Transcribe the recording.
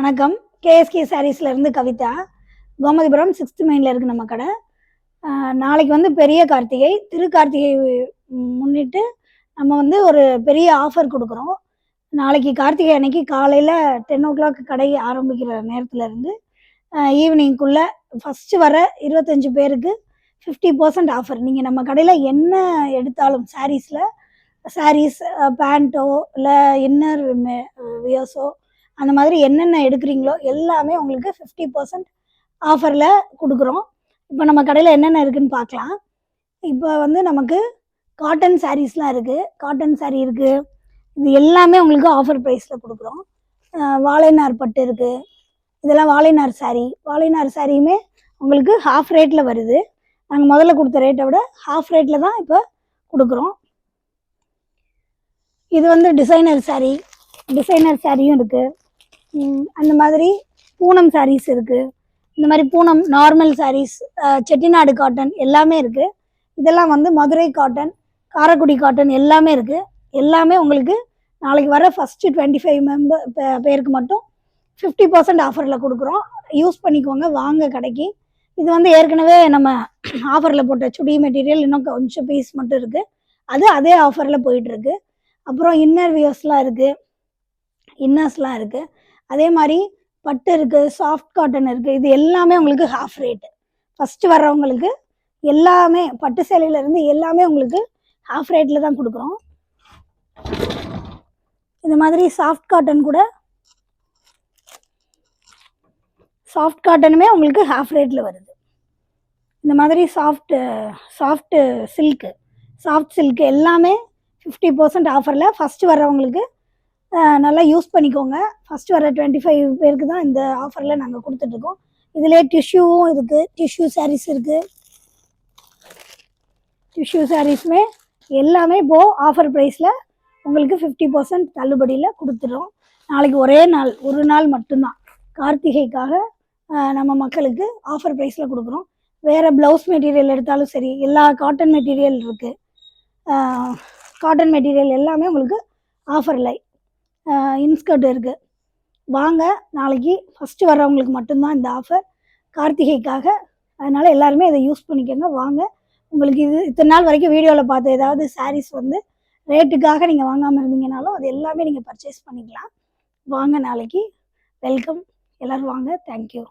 வணக்கம். KSK சாரீஸ்லேருந்து Kavitha. Gomathipuram 6th மெயினில் இருக்குது நம்ம கடை. நாளைக்கு வந்து பெரிய கார்த்திகை, திருக்கார்த்திகை முன்னிட்டு நம்ம வந்து ஒரு பெரிய ஆஃபர் கொடுக்குறோம். நாளைக்கு கார்த்திகை அன்னைக்கு காலையில் 10 o'clock கடை ஆரம்பிக்கிற நேரத்துலேருந்து ஈவினிங்குள்ளே ஃபஸ்ட்டு வர 25 பேருக்கு 50% ஆஃபர். நீங்கள் நம்ம கடையில் என்ன எடுத்தாலும் சாரீஸ், பேண்ட்டோ இல்லை இன்னர் வியர்ஸோ அந்த மாதிரி என்னென்ன எடுக்கிறீங்களோ எல்லாமே உங்களுக்கு 50% ஆஃபரில் கொடுக்குறோம். இப்போ நம்ம கடையில் என்னென்ன இருக்குதுன்னு பார்க்கலாம். இப்போ வந்து நமக்கு காட்டன் சாரீஸ்லாம் இருக்குது. காட்டன் சாரீ இருக்குது. இது எல்லாமே உங்களுக்கு ஆஃபர் ப்ரைஸில் கொடுக்குறோம். வாழைநார் பட்டு இருக்குது. இதெல்லாம் வாழைநார் சாரியுமே உங்களுக்கு ஹாஃப் ரேட்டில் வருது. நாங்கள் முதல்ல கொடுத்த ரேட்டை விட ஹாஃப் ரேட்டில் தான் இப்போ கொடுக்குறோம். இது வந்து டிசைனர் சாரியும் இருக்குது. அந்த மாதிரி பூனம் சாரீஸ் இருக்குது. இந்த மாதிரி பூனம் நார்மல் சாரீஸ், செட்டிநாடு காட்டன் எல்லாமே இருக்குது. இதெல்லாம் வந்து மதுரை காட்டன், காரைக்குடி காட்டன் எல்லாமே இருக்குது. எல்லாமே உங்களுக்கு நாளைக்கு வர ஃபஸ்ட்டு 25 பேருக்கு மட்டும் 50% ஆஃபரில் கொடுக்குறோம். யூஸ் பண்ணிக்கோங்க, வாங்க கடைக்கு. இது வந்து ஏற்கனவே நம்ம ஆஃபரில் போட்ட சுடி மெட்டீரியல் இன்னும் கொஞ்சம் பீஸ் மட்டும் இருக்குது. அதே ஆஃபரில் போயிட்டுருக்கு. அப்புறம் இன்னர் வியர்ஸ்லாம் இருக்குது, இன்னர்ஸ்லாம் இருக்குது. அதே மாதிரி பட்டு இருக்குது, சாஃப்ட் காட்டன் இருக்குது. இது எல்லாமே உங்களுக்கு ஹாஃப் ரேட்டு. ஃபஸ்ட்டு வர்றவங்களுக்கு எல்லாமே பட்டு சேலையிலேருந்து எல்லாமே உங்களுக்கு ஹாஃப் ரேட்டில் தான் கொடுக்குறோம். இந்த மாதிரி சாஃப்ட் காட்டனுமே உங்களுக்கு ஹாஃப் ரேட்டில் வருது. இந்த மாதிரி சாஃப்ட் சில்க்கு எல்லாமே 50% ஆஃபரில் ஃபஸ்ட்டு வர்றவங்களுக்கு நல்லா யூஸ் பண்ணிக்கோங்க. ஃபஸ்ட்டு வர 25 பேருக்கு தான் இந்த ஆஃபரில் நாங்கள் கொடுத்துட்ருக்கோம். இதிலே டிஷ்யூவும் இருக்குது, டிஷ்யூ சாரீஸ் இருக்குது. டிஷ்யூ சாரீஸுமே எல்லாமே இப்போது ஆஃபர் ப்ரைஸில் உங்களுக்கு 50% தள்ளுபடியில் கொடுத்துட்றோம். நாளைக்கு ஒரு நாள் மட்டும்தான் கார்த்திகைக்காக நம்ம மக்களுக்கு ஆஃபர் ப்ரைஸில் கொடுக்குறோம். வேறு ப்ளவுஸ் மெட்டீரியல் எடுத்தாலும் சரி, எல்லா காட்டன் மெட்டீரியல் இருக்குது. காட்டன் மெட்டீரியல் எல்லாமே உங்களுக்கு ஆஃபரில் இன்ஸ்கர்ட் இருக்குது. வாங்க, நாளைக்கு ஃபஸ்ட்டு வர்றவங்களுக்கு மட்டும்தான் இந்த ஆஃபர் கார்த்திகைக்காக. அதனால் எல்லாருமே இதை யூஸ் பண்ணிக்கோங்க. வாங்க, உங்களுக்கு இத்தனை நாள் வரைக்கும் வீடியோவில் பார்த்த ஏதாவது சாரீஸ் வந்து ரேட்டுக்காக நீங்கள் வாங்காமல் இருந்தீங்கனாலும் அது எல்லாமே நீங்கள் பர்ச்சேஸ் பண்ணிக்கலாம். வாங்க, நாளைக்கு வெல்கம். எல்லோரும் வாங்க. தேங்க்யூ.